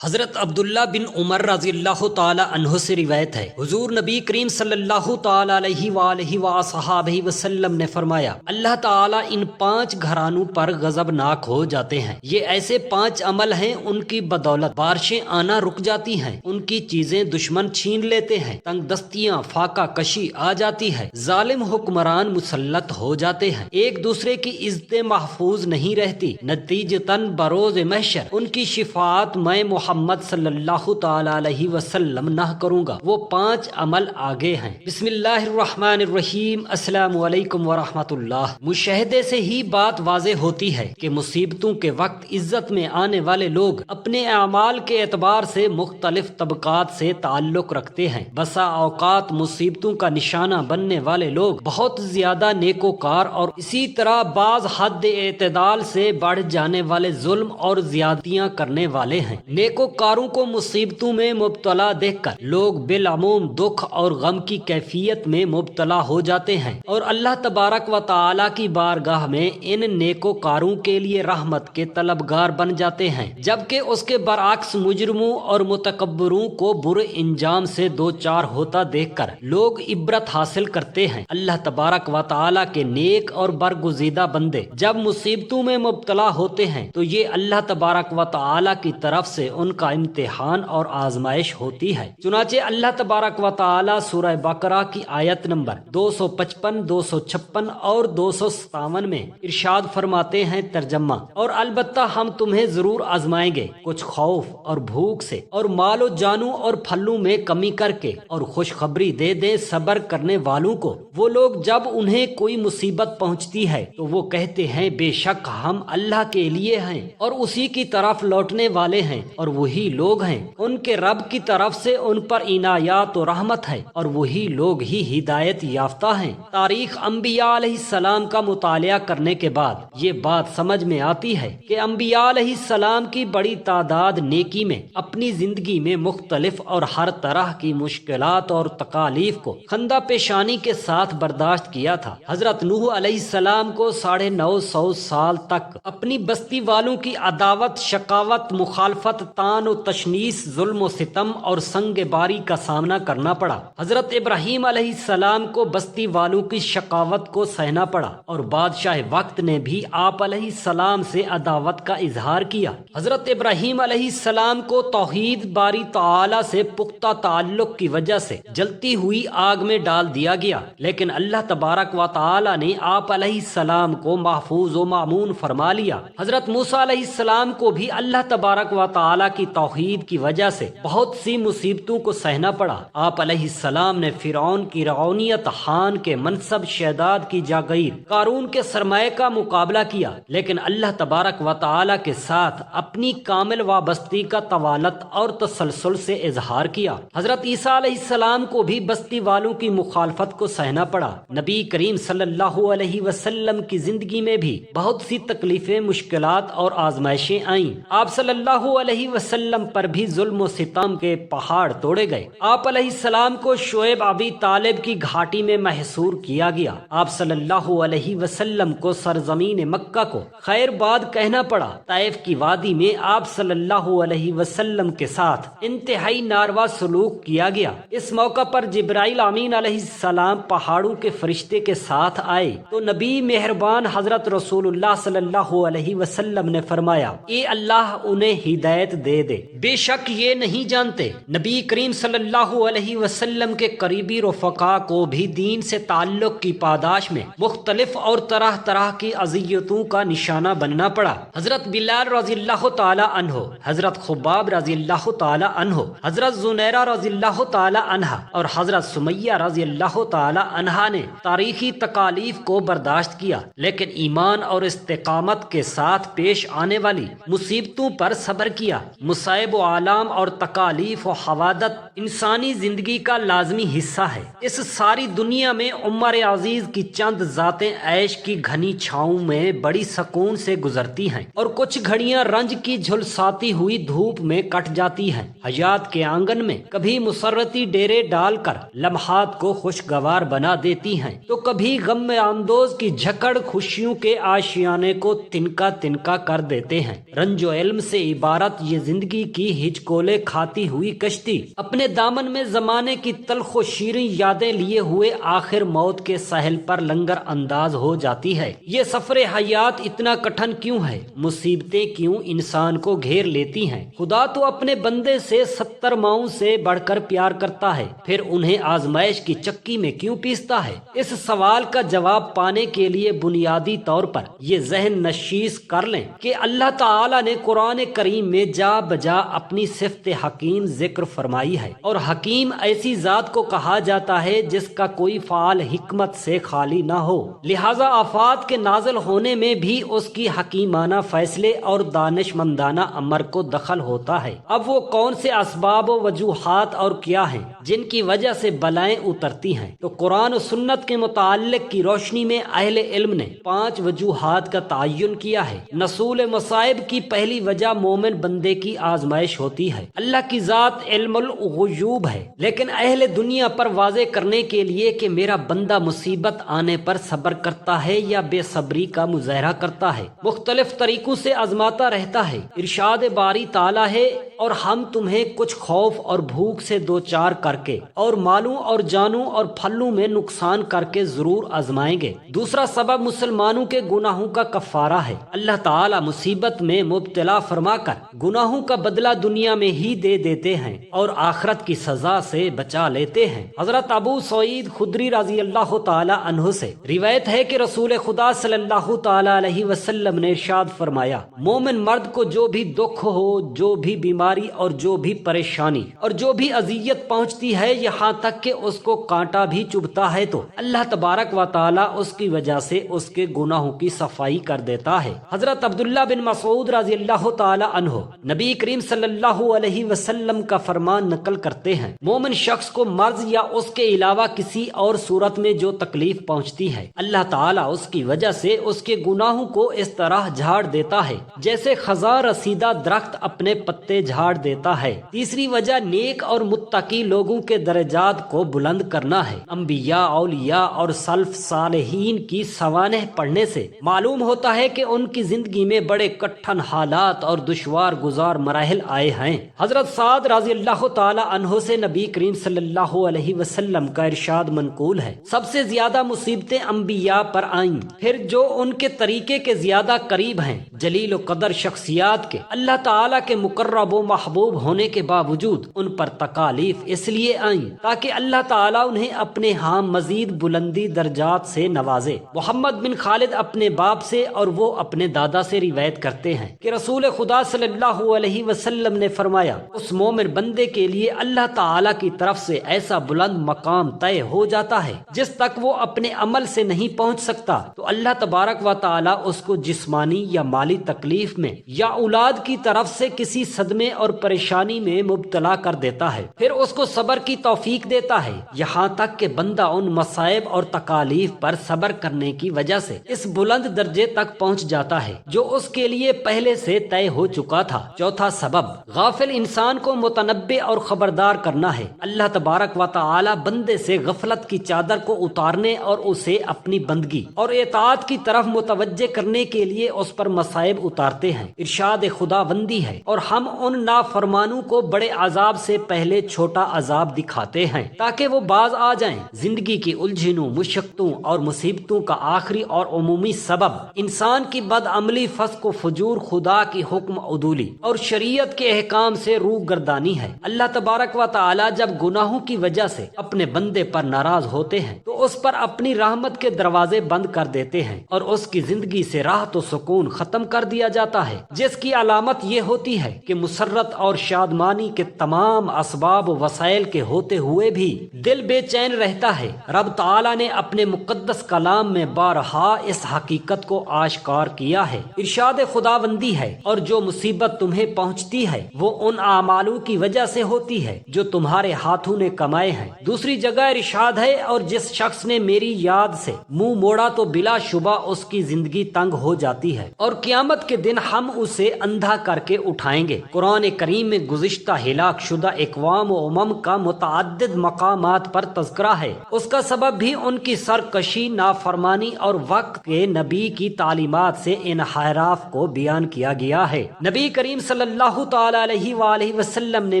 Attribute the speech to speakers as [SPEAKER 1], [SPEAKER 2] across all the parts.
[SPEAKER 1] حضرت عبداللہ بن عمر رضی اللہ تعالی عنہ سے روایت ہے، حضور نبی کریم صلی اللہ تعالی علیہ وآلہ وصحابہ وسلم نے فرمایا، اللہ تعالی ان 5 گھرانوں پر غضبناک ہو جاتے ہیں۔ یہ ایسے 5 عمل ہیں، ان کی بدولت بارشیں آنا رک جاتی ہیں، ان کی چیزیں دشمن چھین لیتے ہیں، تنگ دستیاں فاقہ کشی آ جاتی ہے، ظالم حکمران مسلط ہو جاتے ہیں، ایک دوسرے کی عزتیں محفوظ نہیں رہتی، نتیجتاً بروز محشر ان کی شفاعت میں محمد صلی اللہ تعالی علیہ وسلم نہ کروں گا۔ وہ 5 عمل آگے ہیں۔ بسم اللہ الرحمن الرحیم۔ السلام علیکم ورحمۃ اللہ۔ مشاہدے سے ہی بات واضح ہوتی ہے کہ مصیبتوں کے وقت عزت میں آنے والے لوگ اپنے اعمال کے اعتبار سے مختلف طبقات سے تعلق رکھتے ہیں۔ بسا اوقات مصیبتوں کا نشانہ بننے والے لوگ بہت زیادہ نیکوکار اور اسی طرح بعض حد اعتدال سے بڑھ جانے والے ظلم اور زیادتیاں کرنے والے ہیں۔ نیکوکاروں کو مصیبتوں میں مبتلا دیکھ کر لوگ بالعموم دکھ اور غم کی کیفیت میں مبتلا ہو جاتے ہیں اور اللہ تبارک و تعالی کی بارگاہ میں ان نیکوکاروں کے لیے رحمت کے طلبگار بن جاتے ہیں، جبکہ اس کے برعکس مجرموں اور متکبروں کو برے انجام سے دوچار ہوتا دیکھ کر لوگ عبرت حاصل کرتے ہیں۔ اللہ تبارک و تعالی کے نیک اور برگزیدہ بندے جب مصیبتوں میں مبتلا ہوتے ہیں تو یہ اللہ تبارک و تعالی کی طرف سے ان کا امتحان اور آزمائش ہوتی ہے۔ چنانچہ اللہ تبارک و تعالی سورہ بقرہ کی آیت نمبر 255، 256 اور 257 میں ارشاد فرماتے ہیں، ترجمہ: اور البتہ ہم تمہیں ضرور آزمائیں گے، کچھ خوف اور بھوک سے اور مال و جانوں اور پھلوں میں کمی کر کے، اور خوشخبری دے دیں صبر کرنے والوں کو۔ وہ لوگ جب انہیں کوئی مصیبت پہنچتی ہے تو وہ کہتے ہیں، بے شک ہم اللہ کے لیے ہیں اور اسی کی طرف لوٹنے والے ہیں، اور وہی لوگ ہیں ان کے رب کی طرف سے ان پر عنایات و رحمت ہے، اور وہی لوگ ہی ہدایت یافتہ ہیں۔ تاریخ انبیاء علیہ السلام کا مطالعہ کرنے کے بعد یہ بات سمجھ میں آتی ہے کہ انبیاء علیہ السلام کی بڑی تعداد نیکی میں اپنی زندگی میں مختلف اور ہر طرح کی مشکلات اور تکالیف کو خندہ پیشانی کے ساتھ برداشت کیا تھا۔ حضرت نوح علیہ السلام کو 950 سال تک اپنی بستی والوں کی عداوت، شقاوت، مخالفت، تان و تشنیس، ظلم و ستم اور سنگ باری کا سامنا کرنا پڑا۔ حضرت ابراہیم علیہ السلام کو بستی والوں کی شقاوت کو سہنا پڑا اور بادشاہ وقت نے بھی آپ علیہ السلام سے عداوت کا اظہار کیا۔ حضرت ابراہیم علیہ السلام کو توحید باری تعالی سے پختہ تعلق کی وجہ سے جلتی ہوئی آگ میں ڈال دیا گیا، لیکن اللہ تبارک و تعالی نے آپ علیہ السلام کو محفوظ و مامون فرما لیا۔ حضرت موسیٰ علیہ السلام کو بھی اللہ تبارک و تعالی کی توحید کی وجہ سے بہت سی مصیبتوں کو سہنا پڑا۔ آپ علیہ السلام نے فرعون کی رعونیت، حان کے منصب، شداد کی جاگیر، قارون کے سرمایہ کا مقابلہ کیا، لیکن اللہ تبارک و تعالی کے ساتھ اپنی کامل وابستگی کا طوالت اور تسلسل سے اظہار کیا۔ حضرت عیسیٰ علیہ السلام کو بھی بستی والوں کی مخالفت کو سہنا پڑا۔ نبی کریم صلی اللہ علیہ وسلم کی زندگی میں بھی بہت سی تکلیفیں، مشکلات اور آزمائشیں آئیں۔ آپ صلی اللہ علیہ وسلم پر بھی ظلم و ستم کے پہاڑ توڑے گئے۔ آپ علیہ السلام کو شعیب ابی طالب کی گھاٹی میں محصور کیا گیا۔ آپ صلی اللہ علیہ وسلم کو سرزمین مکہ کو خیر باد کہنا پڑا۔ طائف کی وادی میں آپ صلی اللہ علیہ وسلم کے ساتھ انتہائی ناروا سلوک کیا گیا۔ اس موقع پر جبرائیل امین علیہ السلام پہاڑوں کے فرشتے کے ساتھ آئے تو نبی مہربان حضرت رسول اللہ صلی اللہ علیہ وسلم نے فرمایا، اے اللہ انہیں ہدایت دے دے، بے شک یہ نہیں جانتے۔ نبی کریم صلی اللہ علیہ وسلم کے قریبی رفقا کو بھی دین سے تعلق کی پاداش میں مختلف اور طرح طرح کی اذیتوں کا نشانہ بننا پڑا۔ حضرت بلال رضی اللہ تعالی عنہ، حضرت خباب رضی اللہ تعالی عنہ، حضرت زنیرہ رضی اللہ تعالی عنہ اور حضرت سمیہ رضی اللہ تعالی عنہ نے تاریخی تکالیف کو برداشت کیا، لیکن ایمان اور استقامت کے ساتھ پیش آنے والی مصیبتوں پر صبر کیا۔ مصائب و آلام اور تکالیف و حوادث انسانی زندگی کا لازمی حصہ ہے۔ اس ساری دنیا میں عمر عزیز کی چند ذاتیں عیش کی گھنی چھاؤں میں بڑی سکون سے گزرتی ہیں اور کچھ گھڑیاں رنج کی جھلساتی ہوئی دھوپ میں کٹ جاتی ہیں۔ حیات کے آنگن میں کبھی مسرتی ڈیرے ڈال کر لمحات کو خوشگوار بنا دیتی ہیں تو کبھی غم اندوز کی جھکڑ خوشیوں کے آشیانے کو تنکا تنکا کر دیتے ہیں۔ رنج و علم سے عبارت یہ زندگی کی ہچکولے کھاتی ہوئی کشتی اپنے دامن میں زمانے کی تلخ و شیریں یادیں لیے ہوئے آخر موت کے ساحل پر لنگر انداز ہو جاتی ہے۔ یہ سفر حیات اتنا کٹھن کیوں ہے؟ مصیبتیں کیوں انسان کو گھیر لیتی ہیں؟ خدا تو اپنے بندے سے 70 ماؤں سے بڑھ کر پیار کرتا ہے، پھر انہیں آزمائش کی چکی میں کیوں پیستا ہے؟ اس سوال کا جواب پانے کے لیے بنیادی طور پر یہ ذہن نشیز کر لیں کہ اللہ تعالی نے قرآن کریم میں جا بجا اپنی صفت حکیم ذکر فرمائی ہے، اور حکیم ایسی ذات کو کہا جاتا ہے جس کا کوئی فعال حکمت سے خالی نہ ہو، لہذا آفات کے نازل ہونے میں بھی اس کی حکیمانہ فیصلے اور دانش مندانہ امر کو دخل ہوتا ہے۔ اب وہ کون سے اسباب و وجوہات اور کیا ہیں جن کی وجہ سے بلائیں اترتی ہیں؟ تو قرآن و سنت کے متعلق کی روشنی میں اہل علم نے 5 وجوہات کا تعین کیا ہے۔ نزول مصائب کی پہلی وجہ مومن بندے کی آزمائش ہوتی ہے۔ اللہ کی ذات علم الغیوب ہے، لیکن اہل دنیا پر واضح کرنے کے لیے کہ میرا بندہ مصیبت آنے پر صبر کرتا ہے یا بے صبری کا مظاہرہ کرتا ہے، مختلف طریقوں سے آزماتا رہتا ہے۔ ارشاد باری تعالیٰ ہے، اور ہم تمہیں کچھ خوف اور بھوک سے دوچار کر کے اور مالوں اور جانوں اور پھلوں میں نقصان کر کے ضرور آزمائیں گے۔ دوسرا سبب مسلمانوں کے گناہوں کا کفارہ ہے۔ اللہ تعالیٰ مصیبت میں مبتلا فرما کر گناہوں کا بدلہ دنیا میں ہی دے دیتے ہیں اور آخرت کی سزا سے بچا لیتے ہیں۔ حضرت ابو سعید خدری رضی اللہ تعالی عنہ سے روایت ہے کہ رسول خدا صلی اللہ تعالی علیہ وسلم نے ارشاد فرمایا، مومن مرد کو جو بھی دکھ ہو، جو بھی بیماری اور جو بھی پریشانی اور جو بھی اذیت پہنچتی ہے، یہاں تک کہ اس کو کانٹا بھی چبھتا ہے، تو اللہ تبارک و تعالی اس کی وجہ سے اس کے گناہوں کی صفائی کر دیتا ہے۔ حضرت عبداللہ بن مسعود رضی اللہ تعالی عنہ نبی کریم صلی اللہ علیہ وسلم کا فرمان نقل کرتے ہیں، مومن شخص کو مرض یا اس کے علاوہ کسی اور صورت میں جو تکلیف پہنچتی ہے، اللہ تعالیٰ اس کی وجہ سے اس کے گناہوں کو اس طرح جھاڑ دیتا ہے جیسے خزاں رسیدہ درخت اپنے پتے جھاڑ دیتا ہے۔ تیسری وجہ نیک اور متقی لوگوں کے درجات کو بلند کرنا ہے۔ انبیاء، اولیاء اور سلف صالحین کی سوانح پڑھنے سے معلوم ہوتا ہے کہ ان کی زندگی میں بڑے کٹھن حالات اور دشوار گزار مراحل آئے ہیں۔ حضرت سعد رضی اللہ تعالی عنہ سے نبی کریم صلی اللہ علیہ وسلم کا ارشاد منقول ہے، سب سے زیادہ مصیبتیں انبیاء پر آئیں، پھر جو ان کے طریقے کے زیادہ قریب ہیں، جلیل و قدر شخصیات کے اللہ تعالیٰ کے مقرب و محبوب ہونے کے باوجود ان پر تکالیف اس لیے آئیں تاکہ اللہ تعالیٰ انہیں اپنے ہاں مزید بلندی درجات سے نوازے۔ محمد بن خالد اپنے باپ سے اور وہ اپنے دادا سے روایت کرتے ہیں کہ رسول خدا صلی اللہ علیہ وسلم نے فرمایا، اس مومن بندے کے لیے اللہ تعالیٰ کی طرف سے ایسا بلند مقام طے ہو جاتا ہے جس تک وہ اپنے عمل سے نہیں پہنچ سکتا، تو اللہ تبارک و تعالیٰ اس کو جسمانی یا مالی تکلیف میں یا اولاد کی طرف سے کسی صدمے اور پریشانی میں مبتلا کر دیتا ہے، پھر اس کو صبر کی توفیق دیتا ہے، یہاں تک کہ بندہ ان مصائب اور تکالیف پر صبر کرنے کی وجہ سے اس بلند درجے تک پہنچ جاتا ہے جو اس کے لیے پہلے سے طے ہو چکا تھا۔ چوتھا سبب غافل انسان کو متنبع اور خبردار کرنا ہے۔ اللہ تبارک و تعالی بندے سے غفلت کی چادر کو اتارنے اور اسے اپنی بندگی اور اطاعت کی طرف متوجہ کرنے کے لیے اس پر مصائب اتارتے ہیں۔ ارشاد خداوندی ہے، اور ہم ان نافرمانوں کو بڑے عذاب سے پہلے چھوٹا عذاب دکھاتے ہیں تاکہ وہ باز آ جائیں۔ زندگی کی الجھنوں، مشقتوں اور مصیبتوں کا آخری اور عمومی سبب انسان کی بدعملی، فسق و فجور، خدا کی حکم عدولی اور شریعت کے احکام سے روح گردانی ہے۔ اللہ تبارک و تعالی جب گناہوں کی وجہ سے اپنے بندے پر ناراض ہوتے ہیں تو اس پر اپنی رحمت کے دروازے بند کر دیتے ہیں اور اس کی زندگی سے راحت و سکون ختم کر دیا جاتا ہے، جس کی علامت یہ ہوتی ہے کہ مسرت اور شادمانی کے تمام اسباب و وسائل کے ہوتے ہوئے بھی دل بے چین رہتا ہے۔ رب تعالی نے اپنے مقدس کلام میں بارہا اس حقیقت کو آشکار کیا ہے۔ ارشاد خداوندی ہے، اور جو مصیبت تمہیں پہنچتی ہے وہ ان اعمالوں کی وجہ سے ہوتی ہے جو تمہارے ہاتھوں نے کمائے ہیں۔ دوسری جگہ ارشاد ہے، اور جس شخص نے میری یاد سے منہ موڑا تو بلا شبہ اس کی زندگی تنگ ہو جاتی ہے، اور قیامت کے دن ہم اسے اندھا کر کے اٹھائیں گے۔ قرآن کریم میں گزشتہ ہلاک شدہ اقوام و امم کا متعدد مقامات پر تذکرہ ہے۔ اس کا سبب بھی ان کی سرکشی، نافرمانی اور وقت کے نبی کی تعلیمات سے انحراف کو بیان کیا گیا ہے۔ نبی کریم صلی صلی اللہ تعالی علیہ وآلہ وسلم نے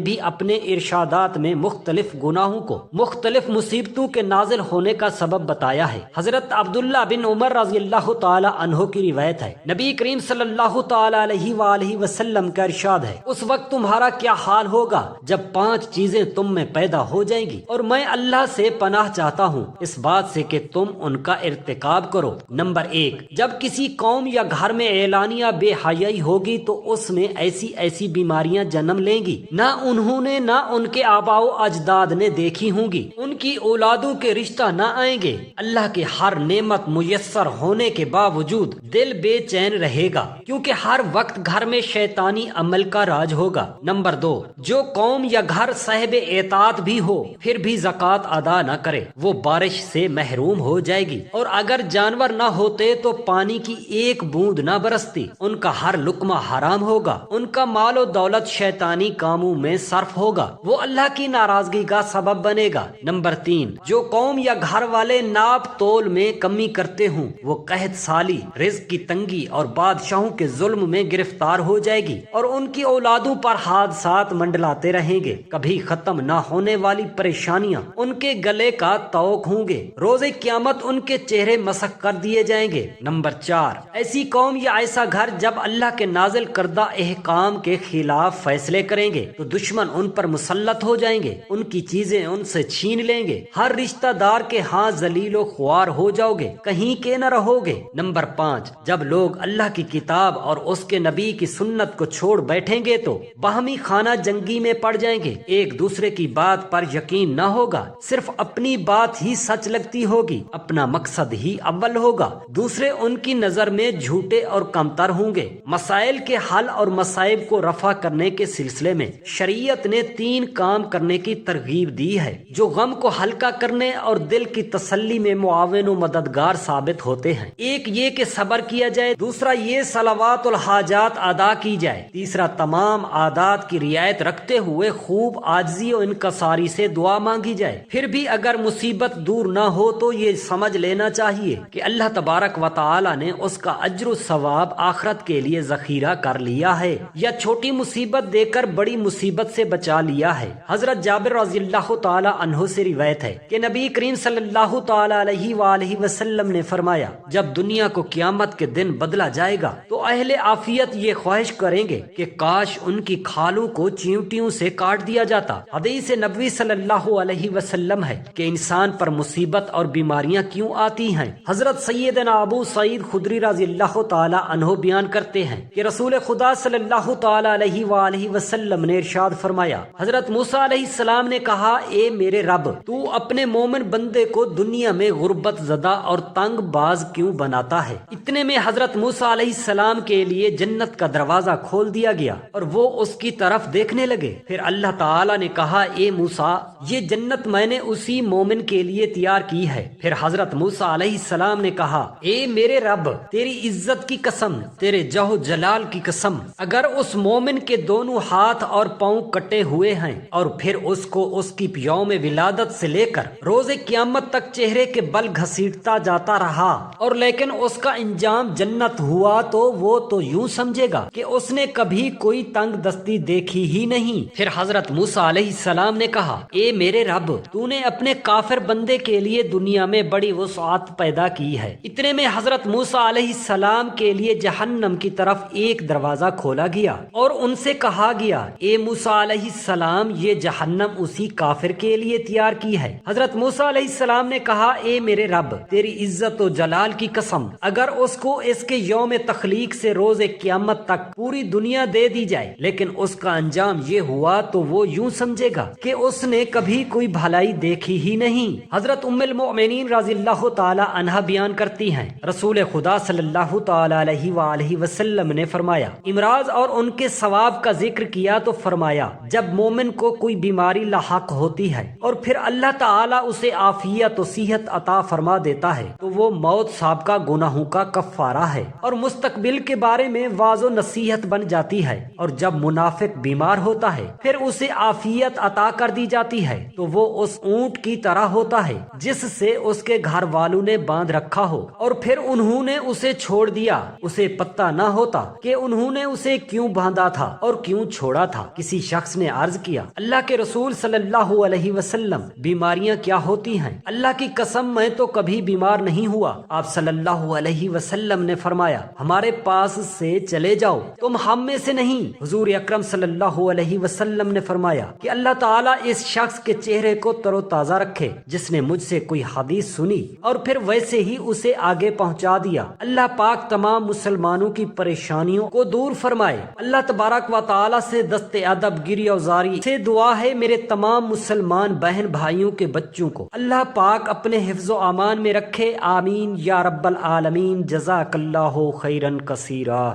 [SPEAKER 1] بھی اپنے ارشادات میں مختلف گناہوں کو مختلف مصیبتوں کے نازل ہونے کا سبب بتایا ہے۔ حضرت عبداللہ بن عمر رضی اللہ تعالی عنہ کی روایت ہے، نبی کریم صلی اللہ تعالی علیہ وآلہ وسلم کا ارشاد ہے، اس وقت تمہارا کیا حال ہوگا جب 5 چیزیں تم میں پیدا ہو جائیں گی، اور میں اللہ سے پناہ چاہتا ہوں اس بات سے کہ تم ان کا ارتکاب کرو۔ نمبر 1، جب کسی قوم یا گھر میں اعلانیہ بے حیائی ہوگی تو اس میں ایسی بیماریاں جنم لیں گی نہ انہوں نے نہ ان کے آباء و اجداد نے دیکھی ہوں گی، ان کی اولادوں کے رشتہ نہ آئیں گے، اللہ کے ہر نعمت میسر ہونے کے باوجود دل بے چین رہے گا کیونکہ ہر وقت گھر میں شیطانی عمل کا راج ہوگا۔ نمبر 2، جو قوم یا گھر صاحب اطاعت بھی ہو پھر بھی زکوٰۃ ادا نہ کرے وہ بارش سے محروم ہو جائے گی، اور اگر جانور نہ ہوتے تو پانی کی ایک بوند نہ برستی، ان کا ہر لقمہ حرام ہوگا، ان کا مال و دولت شیطانی کاموں میں صرف ہوگا، وہ اللہ کی ناراضگی کا سبب بنے گا۔ نمبر 3، جو قوم یا گھر والے ناپ تول میں کمی کرتے ہوں وہ قحط سالی، رزق کی تنگی اور بادشاہوں کے ظلم میں گرفتار ہو جائے گی، اور ان کی اولادوں پر حادثات منڈلاتے رہیں گے، کبھی ختم نہ ہونے والی پریشانیاں ان کے گلے کا طوق ہوں گے، روز قیامت ان کے چہرے مسخ کر دیے جائیں گے۔ نمبر 4، ایسی قوم یا ایسا گھر جب اللہ کے نازل کردہ احکام کے خلاف فیصلے کریں گے تو دشمن ان پر مسلط ہو جائیں گے، ان کی چیزیں ان سے چھین لیں گے، ہر رشتہ دار کے ہاں ذلیل و خوار ہو جاؤ گے، کہیں کے نہ رہو گے۔ نمبر 5، جب لوگ اللہ کی کتاب اور اس کے نبی کی سنت کو چھوڑ بیٹھیں گے تو باہمی خانہ جنگی میں پڑ جائیں گے، ایک دوسرے کی بات پر یقین نہ ہوگا، صرف اپنی بات ہی سچ لگتی ہوگی، اپنا مقصد ہی اول ہوگا، دوسرے ان کی نظر میں جھوٹے اور کمتر ہوں گے۔ مسائل کے حل اور مصائب کو رفع کرنے کے سلسلے میں شریعت نے 3 کام کرنے کی ترغیب دی ہے جو غم کو ہلکا کرنے اور دل کی تسلی میں معاون و مددگار ثابت ہوتے ہیں۔ ایک یہ کہ صبر کیا جائے، دوسرا یہ صلوات الحاجات ادا کی جائے، تیسرا تمام عادات کی رعایت رکھتے ہوئے خوب عاجزی و انکساری سے دعا مانگی جائے۔ پھر بھی اگر مصیبت دور نہ ہو تو یہ سمجھ لینا چاہیے کہ اللہ تبارک و تعالی نے اس کا اجر و ثواب آخرت کے لیے ذخیرہ کر لیا ہے، یا چھوٹی مصیبت دے کر بڑی مصیبت سے بچا لیا ہے۔ حضرت جابر رضی اللہ تعالی عنہ سے روایت ہے کہ نبی کریم صلی اللہ تعالی علیہ وآلہ وسلم نے فرمایا، جب دنیا کو قیامت کے دن بدلا جائے گا تو اہل عافیت یہ خواہش کریں گے کہ کاش ان کی کھالوں کو چیونٹیوں سے کاٹ دیا جاتا۔ حدیث نبوی صلی اللہ علیہ وسلم ہے کہ انسان پر مصیبت اور بیماریاں کیوں آتی ہیں؟ حضرت سیدنا ابو سعید خدری رضی اللہ تعالی عنہ بیان کرتے ہیں کہ رسول خدا صلی اللہ تعالی علیہ وآلہ وسلم نے ارشاد فرمایا، حضرت موسیٰ علیہ السلام نے کہا، اے میرے رب، تو اپنے مومن بندے کو دنیا میں غربت زدہ اور تنگ باز کیوں بناتا ہے؟ اتنے میں حضرت موسیٰ علیہ السلام کے لیے جنت کا دروازہ کھول دیا گیا اور وہ اس کی طرف دیکھنے لگے۔ پھر اللہ تعالی نے کہا، اے موسیٰ، یہ جنت میں نے اسی مومن کے لیے تیار کی ہے۔ پھر حضرت موسیٰ علیہ السلام نے کہا، اے میرے رب، تیری عزت کی قسم، تیرے جہ جلال کی قسم، اگر اس مومن کے دونوں ہاتھ اور پاؤں کٹے ہوئے ہیں اور پھر اس کو اس کی یوم ولادت سے لے کر روز قیامت تک چہرے کے بل گھسیٹتا جاتا رہا اور لیکن اس کا انجام جنت ہوا تو وہ تو یوں سمجھے گا کہ اس نے کبھی کوئی تنگ دستی دیکھی ہی نہیں۔ پھر حضرت موسیٰ علیہ السلام نے کہا، اے میرے رب، تو نے اپنے کافر بندے کے لیے دنیا میں بڑی وسعت پیدا کی ہے۔ اتنے میں حضرت موسیٰ علیہ السلام کے لیے جہنم کی طرف ایک دروازہ کھولا گیا اور ان سے کہا گیا، اے موسیٰ علیہ السلام، یہ جہنم اسی کافر کے لیے تیار کی ہے۔ حضرت موسیٰ علیہ السلام نے کہا، اے میرے رب، تیری عزت و جلال کی قسم، اگر اس کو اس کے یوم تخلیق سے روز قیامت تک پوری دنیا دے دی جائے لیکن اس کا انجام یہ ہوا تو وہ یوں سمجھے گا کہ اس نے کبھی کوئی بھلائی دیکھی ہی نہیں۔ حضرت ام المؤمنین رضی اللہ تعالی عنہا بیان کرتی ہیں، رسول خدا صلی اللہ تعالی علیہ وآلہ وسلم نے فرمایا، امراض اور ان کے ثواب کا ذکر کیا تو فرمایا، جب مومن کو کوئی بیماری لاحق ہوتی ہے اور پھر اللہ تعالیٰ اسے عافیت و صحت عطا فرما دیتا ہے تو وہ موت سابقہ گناہوں کا کفارہ ہے اور مستقبل کے بارے میں واعظ و نصیحت بن جاتی ہے، اور جب منافق بیمار ہوتا ہے پھر اسے عافیت عطا کر دی جاتی ہے تو وہ اس اونٹ کی طرح ہوتا ہے جس سے اس کے گھر والوں نے باندھ رکھا ہو اور پھر انہوں نے اسے چھوڑ دیا، اسے پتہ نہ ہوتا کہ انہوں نے اسے کیوں باندھا تھا اور کیوں چھوڑا تھا۔ کسی شخص نے عرض کیا، اللہ کے رسول صلی اللہ علیہ وسلم بیماریاں کیا ہوتی ہیں؟ اللہ کی قسم میں تو کبھی بیمار نہیں ہوا۔ آپ صلی اللہ علیہ وسلم نے فرمایا، ہمارے پاس سے چلے جاؤ، تم ہم میں سے نہیں۔ حضور اکرم صلی اللہ علیہ وسلم نے فرمایا کہ اللہ تعالیٰ اس شخص کے چہرے کو تر و تازہ رکھے جس نے مجھ سے کوئی حدیث سنی اور پھر ویسے ہی اسے آگے پہنچا دیا۔ اللہ پاک تمام مسلمانوں کی پریشانیوں کو دور فرمائے۔ اللہ تبارک و تعالیٰ سے دست ادب گریہ وزاری سے دعا ہے میرے تمام مسلمان بہن بھائیوں کے بچوں کو اللہ پاک اپنے حفظ و امان میں رکھے، آمین یا رب العالمین۔ جزاک اللہ خیرا کثیرا۔